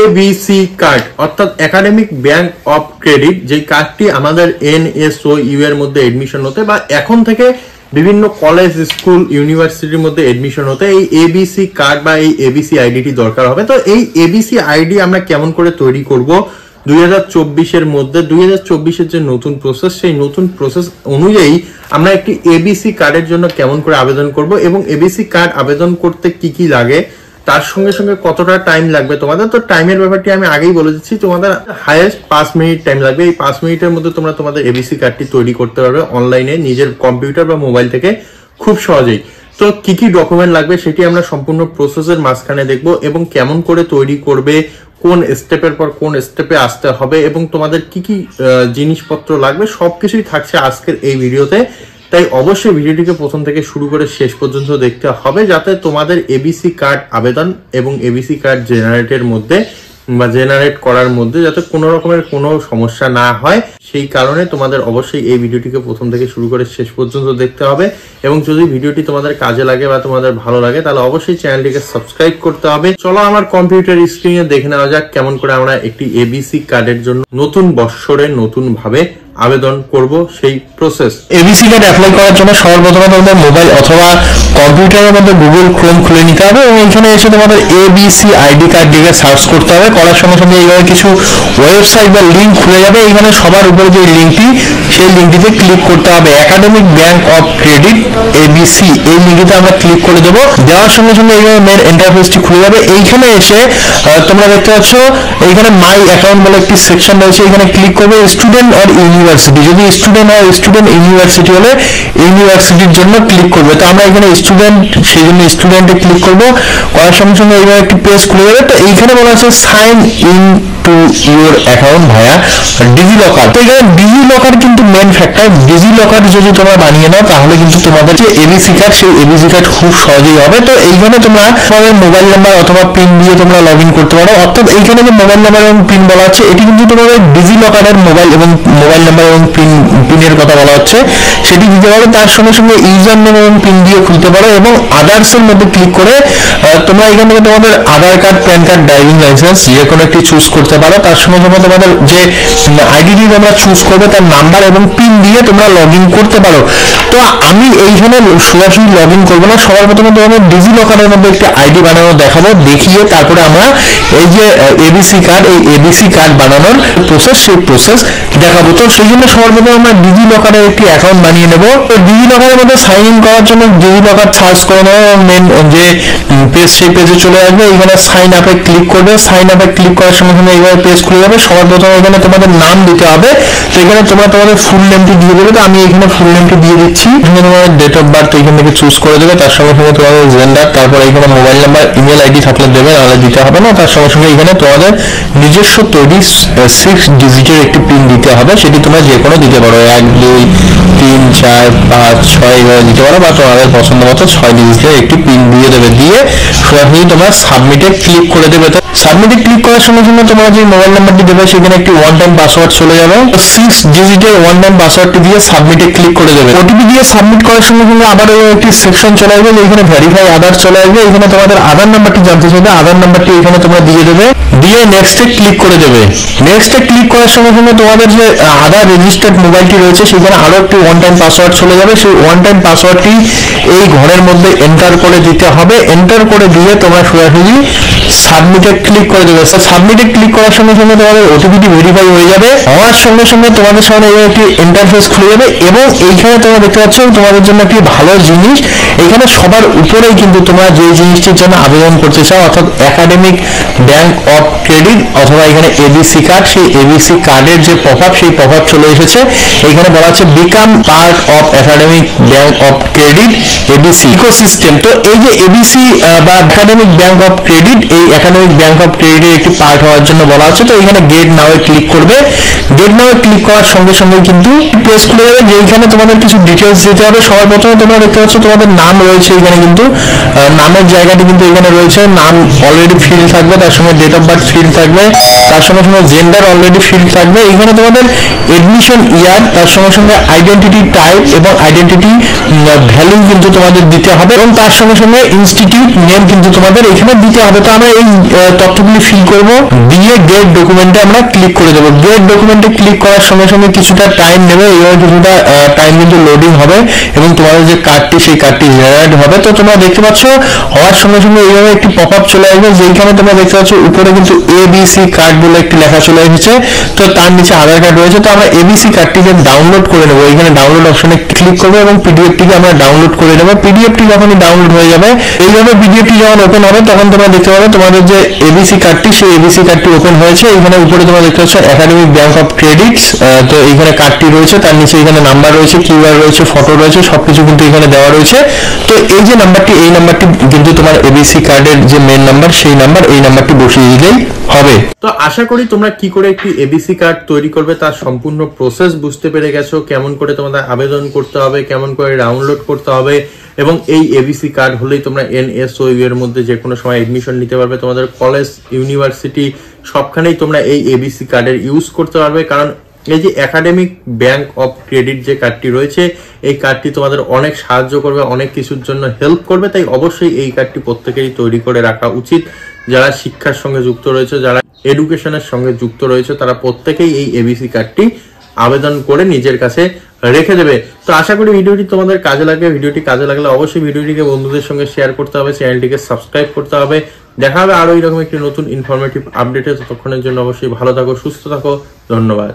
ABC card অর্থাৎ academic bank of credit, যে কার্ডটি আমাদের এনএসওইউ এর মধ্যে এডমিশন হতে বা এখন থেকে বিভিন্ন কলেজ, স্কুল, ইউনিভার্সিটির মধ্যে এডমিশন হতে এই এবিসি কার্ড বা এই এবিসি আইডিটি দরকার হবে। তো এই এবিসি আইডি আমরা কেমন করে তৈরি করব 2024 মধ্যে, 2024 যে নতুন প্রসেস, সেই নতুন প্রসেস অনুযায়ী আমরা একটি এবিসি কার্ডের জন্য কেমন করে আবেদন করব এবং এবিসি কার্ড আবেদন করতে কি কি লাগে, তার সঙ্গে সঙ্গে কতটা টাইম লাগবে তোমাদের। তো টাইমের ব্যাপারটি আমি আগেই বলে দিচ্ছি, তোমাদের হাইয়েস্ট 5 মিনিট টাইম লাগবে। এই 5 মিনিটের মধ্যে তোমরা তোমাদের এবিসি কার্ডটি তৈরি করতে পারবে অনলাইনে নিজের কম্পিউটার বা মোবাইল থেকে খুব সহজেই। তো কি কি ডকুমেন্ট লাগবে সেটি আমরা সম্পূর্ণ প্রসেসের মাঝখানে দেখব এবং কেমন করে তৈরি করবে, কোন স্টেপের পর কোন স্টেপে আসতে হবে এবং তোমাদের কি কি জিনিসপত্র লাগবে সবকিছুই থাকছে আজকের এই ভিডিওতে। তাই অবশ্যই ভিডিওটিকে প্রথম থেকে শুরু করে শেষ পর্যন্ত দেখতে হবে, যাতে তোমাদের এবিসি কার্ড আবেদন এবং এবিসি কার্ড জেনারেটের মধ্যে বা জেনারেট করার মধ্যে যাতে কোনো রকমের কোনো সমস্যা না হয়। সেই কারণে তোমাদের অবশ্যই এই ভিডিওটিকে প্রথম থেকে শুরু করে শেষ পর্যন্ত দেখতে হবে এবং যদি ভিডিওটি তোমাদের কাজে লাগে বা তোমাদের ভালো লাগে তাহলে অবশ্যই চ্যানেলটিকে সাবস্ক্রাইব করতে হবে। চলো আমার কম্পিউটার স্ক্রিনে দেখে নেওয়া যাক কেমন করে আমরা একটি এবিসি কার্ডের জন্য নতুন বৎসরে নতুন ভাবে আবেদন করব সেই প্রসেস। এবিসি কার্ড অ্যাপ্লাই করার জন্য সর্বপ্রথমে তোমাদের মোবাইল অথবা কম্পিউটারের মধ্যে গুগল ক্রোম খুলে নিতে হবে এবং এখানে এসে তোমাদের এবিসি আইডি কার্ড দিকে সার্চ করতে হবে। করার সঙ্গে সঙ্গে এইভাবে কিছু ওয়েবসাইট বা লিঙ্ক খুলে যাবে। এখানে সবার উপরে যে লিঙ্কটি, সেই লিঙ্কটিতে ক্লিক করতে হবে। Academic bank of credit ABC, এই লিঙ্কটিতে আমরা ক্লিক করে দেবো। দেওয়ার সঙ্গে সঙ্গে এইভাবে মেন ইন্টারফেসটি খুলে যাবে। এইখানে এসে তোমরা দেখতে পাচ্ছ এইখানে মাই অ্যাকাউন্ট বলে একটি সেকশন রয়েছে, এখানে ক্লিক করবে। স্টুডেন্ট অর ইউনিভার্সিটি, যদি স্টুডেন্ট হয় স্টুডেন্ট, ইউনিভার্সিটি হলে ইউনিভার্সিটির জন্য ক্লিক করবে। তো আমরা এখানে স্টুডেন্ট, সেই জন্য স্টুডেন্টে ক্লিক করবো। করার সঙ্গে সঙ্গে এইভাবে একটি পেজ খুলে যাবে। তো এইখানে বলা আছে sign in to your account via DigiLocker. তো এখানে ডিজিলকার কিন্তু মেন ফ্যাক্টর। ডিজিলকার যদি তোমরা বানিয়ে নাও তাহলে কিন্তু তোমাদের যে এবিসি কার্ড, সেই এবিসি কার্ড খুব সহজেই হবে। তো এইখানে তোমরা তোমাদের মোবাইল নাম্বার অথবা পিন দিয়ে তোমরা লগ ইন করতে পারো। অর্থাৎ এইখানে যে মোবাইল নাম্বার এবং পিন বলা হচ্ছে, এটি কিন্তু তোমাদের ডিজিলকারের মোবাইল এবং মোবাইল নাম্বার এবং পিনের কথা বলা হচ্ছে, সেটি দিতে পারো। তার সঙ্গে সঙ্গে ইউজার নেম এবং পিন দিয়ে খুলতে পারো এবং আদার্স এর মধ্যে ক্লিক করে তোমরা এখান থেকে তোমাদের Aadhaar card, PAN card, driving licence যে কোনো একটি চুজ করতে পারো। তার সঙ্গে সঙ্গে তোমাদের যে আইডি তোমরা চুজ করবে তার নাম্বার এবং পিন দিয়ে তোমরা লগ ইন করতে পারো। তো আমি এইখানে সরাসরি লগ ইন করবো না, সবার প্রথমে তোমাদের ডিজিলকারের মধ্যে একটি আইডি বানানো দেখাবো, দেখিয়ে তারপরে আমরা এই যে এবিসি কার্ড, এই এবিসি কার্ড বানানোর প্রসেস, সেই প্রসেস দেখাবো। তো সেই জন্য সবার প্রথমে আমরা ডিজিলকারের একটি অ্যাকাউন্ট বানিয়ে নেবো। তো ডিজিলকারের মধ্যে সাইন ইন করার জন্য ডিজিলকার সার্চ করে নেবো এবং মেন যে পেজ, সেই পেজে চলে আসবে। এখানে সাইন আপে ক্লিক করবে। সাইন আপে ক্লিক করার সঙ্গে সঙ্গে এইভাবে পেজ খুলে যাবে। সবার প্রথমে এখানে তোমাদের নাম দিতে হবে। তো এখানে তোমরা তোমাদের ফুল নেমটি দিয়ে দেবে। তো আমি এখানে ফুল নেমটি দিয়ে দিচ্ছি। এখানে তোমাদের ডেট অফ বার্থ এখান থেকে চুজ করে দেবে। তার সঙ্গে সঙ্গে তোমাদের জেন্ডার, তারপর এখানে মোবাইল নাম্বার, ইমেল আইডি থাকলে দেবে, নাহলে দিতে হবে না। তার সঙ্গে সঙ্গে এখানে তোমাদের নিজস্ব তৈরি 6 ডিজিটের একটি পিন দিতে হবে। সেটি তোমরা যে কোনো দিতে পারো, 1 2 3 4 5 6 এইভাবে দিতে পারো, বা তোমাদের পছন্দ মতো 6 ডিজিটের একটি পিন দিয়ে দেবে। দিয়ে সরাসরি তোমরা সাবমিটে ক্লিক করে দেবে। তো সাবমিটে ক্লিক করার সঙ্গে সঙ্গে তোমরা যে মোবাইল নাম্বারটি দেবে সেখানে একটি ওয়ান টাইম পাসওয়ার্ড চলে যাবে। 6 ডিজিটের ওয়ান টাইম পাসওয়ার্ডটি দিয়ে সাবমিটে ক্লিক করে দেবে। ওটিপি দিয়ে সাবমিট করার সঙ্গে সঙ্গে আবারও একটি সেকশন চলে আসবে, এখানে ভেরিফাই আধার চলে আসবে। এখানে তোমাদের আধার নাম্বারটি জানতে চাইবে, আধার নাম্বারটি এখানে তোমরা দিয়ে দেবে, দিয়ে নেক্সটে ক্লিক করে দেবে। নেক্সটে ক্লিক করার সঙ্গে সঙ্গে তোমাদের যে আধার রেজিস্টার্ড মোবাইলটি রয়েছে সেখানে আরো একটি ওয়ান টাইম পাসওয়ার্ড চলে যাবে। সেই ওয়ান টাইম পাসওয়ার্ডটি এই ঘরের মধ্যে এন্টার করে দিতে হবে। এন্টার করে দিয়ে তোমরা সরাসরি সাবমিটে ক্লিক করে দেবে। সাবমিটে ক্লিক করার সঙ্গে সঙ্গে তোমাদের ওটিপিটি ভেরিফাই হয়ে যাবে। হওয়ার সঙ্গে সঙ্গে তোমাদের সামনে একটি ইন্টারফেস খুলে যাবে এবং এইখানে তোমরা দেখতে পাচ্ছ তোমাদের জন্য একটি ভালো জিনিস, এখানে সবার উপরেই কিন্তু তোমরা যে জিনিসটির জন্য আবেদন করতে চাও, অর্থাৎ একাডেমিক ব্যাংক অফ ক্রেডিট অথবা এখানে এবিসি কার্ড, সেই এবিসি কার্ডের যে পপআপ, সেই পপআপ চলে এসেছে। এখানে বলা আছে become part of academic bank of credit ABC ecosystem. তো এই যে এবিসি বা একাডেমিক ব্যাংক অফ ক্রেডিট, এই একাডেমিক ব্যাংক অফ ক্রেডিটের একটি পার্ট হওয়ার জন্য বলা আছে। তো এখানে গেট নাও ক্লিক করবে। গেট নাও ক্লিক করার সঙ্গে সঙ্গে কিন্তু পেজ খুলে যাবে, যেখানে তোমাদের কিছু ডিটেলস দিতে হবে। সবার প্রথমে তোমরা দেখতে পাচ্ছ তোমাদের নাম রয়েছে এখানে, কিন্তু নামের জায়গাটি কিন্তু এখানে রয়েছে, নাম অলরেডি ফিল থাকবে। তার সঙ্গে date of birth birth field থাকবে, তার সঙ্গে সঙ্গে জেন্ডার অলরেডি ফিল্ড থাকবে। এখানে তোমাদের এডমিশন ইয়ার, তার সঙ্গে সঙ্গে আইডেন্টিটি টাইপ এবং আইডেন্টিটি ভ্যালু কিন্তু তোমাদের দিতে হবে, এবং তার সঙ্গে সঙ্গে ইনস্টিটিউট নেম কিন্তু তোমাদের এখানে দিতে হবে। তো আমরা এই তথ্যগুলি ফিল করব, দিয়ে গেট ডকুমেন্টে আমরা ক্লিক করে দেবো। গেট ডকুমেন্টে ক্লিক করার সঙ্গে সঙ্গে কিছুটা টাইম নেবে, এইভাবে কিছুটা টাইম কিন্তু লোডিং হবে এবং তোমাদের যে কার্ডটি সেই কার্ডটি জেনারেট হবে। তো তোমরা দেখতে পাচ্ছ হওয়ার সঙ্গে সঙ্গে এইভাবে একটি পপ আপ চলে আসবে, যেখানে তোমরা দেখতে পাচ্ছ উপরে কিন্তু এবিসি কার্ড বলে একটি লেখা চলে এসেছে। তো তার নিচে আধার কার্ড রয়েছে। তো আমরা এবিসি কার্ডটিকে ডাউনলোড করে নেবো, এখানে ডাউনলোড অপশনে ক্লিক করবো এবং পিডিএফটিকে আমরা ডাউনলোড করে নেবো। পিডিএফটি যখনই ডাউনলোড হয়ে যাবে, এইভাবে পিডিএফটি যখন ওপেন হবে তখন তোমরা দেখতে পাবে তোমাদের যে এবিসি কার্ডটি, সেই এবিসি কার্ডটি ওপেন হয়েছে। এখানে উপরে তোমরা দেখতে পাচ্ছ একাডেমিক ব্যাংক অফ ক্রেডিটস, তো এইখানে কার্ডটি রয়েছে, তার নিচে এখানে নাম্বার রয়েছে, কিউআর রয়েছে, ফটো রয়েছে, সবকিছু কিন্তু এখানে দেওয়া রয়েছে। তো এই যে নাম্বারটি, এই নাম্বারটি কিন্তু তোমার এবিসি কার্ডের যে মেন নাম্বার, সেই নাম্বার, এই নাম্বারটি বসিয়ে দিলেই হবে। তো আশা করি তোমরা কি করে একটি এবিসি কার্ড তৈরি করবে তার সম্পূর্ণ প্রসেস বুঝতে পেরে গেছো, কেমন করে তোমাদের আবেদন করতে হবে, কেমন করে ডাউনলোড করতে হবে, এবং এই এবিসি কার্ড হলেই তোমরা এনএসওইউ এর মধ্যে যে কোনো সময় এডমিশন নিতে পারবে। তোমাদের কলেজ, ইউনিভার্সিটি সবখানেই তোমরা এই এবিসি কার্ডের ইউজ করতে পারবে, কারণ এই যে একাডেমিক ব্যাংক অফ ক্রেডিট যে কার্ডটি রয়েছে, এই কার্ডটি তোমাদের অনেক সাহায্য করবে, অনেক কিছুর জন্য হেল্প করবে। তাই অবশ্যই এই কার্ডটি প্রত্যেকেরই তৈরি করে রাখা উচিত। যারা শিক্ষার সঙ্গে যুক্ত রয়েছে, যারা এডুকেশনের সঙ্গে যুক্ত রয়েছে, তারা প্রত্যেকেই এই এবিসি কার্ডটি আবেদন করে নিজের কাছে রেখে দেবে। তো আশা করি ভিডিওটি তোমাদের কাজে লাগবে। ভিডিওটি কাজে লাগলে অবশ্যই ভিডিওটিকে বন্ধুদের সঙ্গে শেয়ার করতে হবে, চ্যানেলটিকে সাবস্ক্রাইব করতে হবে। দেখা হবে আরো এরকম একটি নতুন ইনফরমেটিভ আপডেটে। ততক্ষণের জন্য অবশ্যই ভালো থাকো, সুস্থ থাকো, ধন্যবাদ।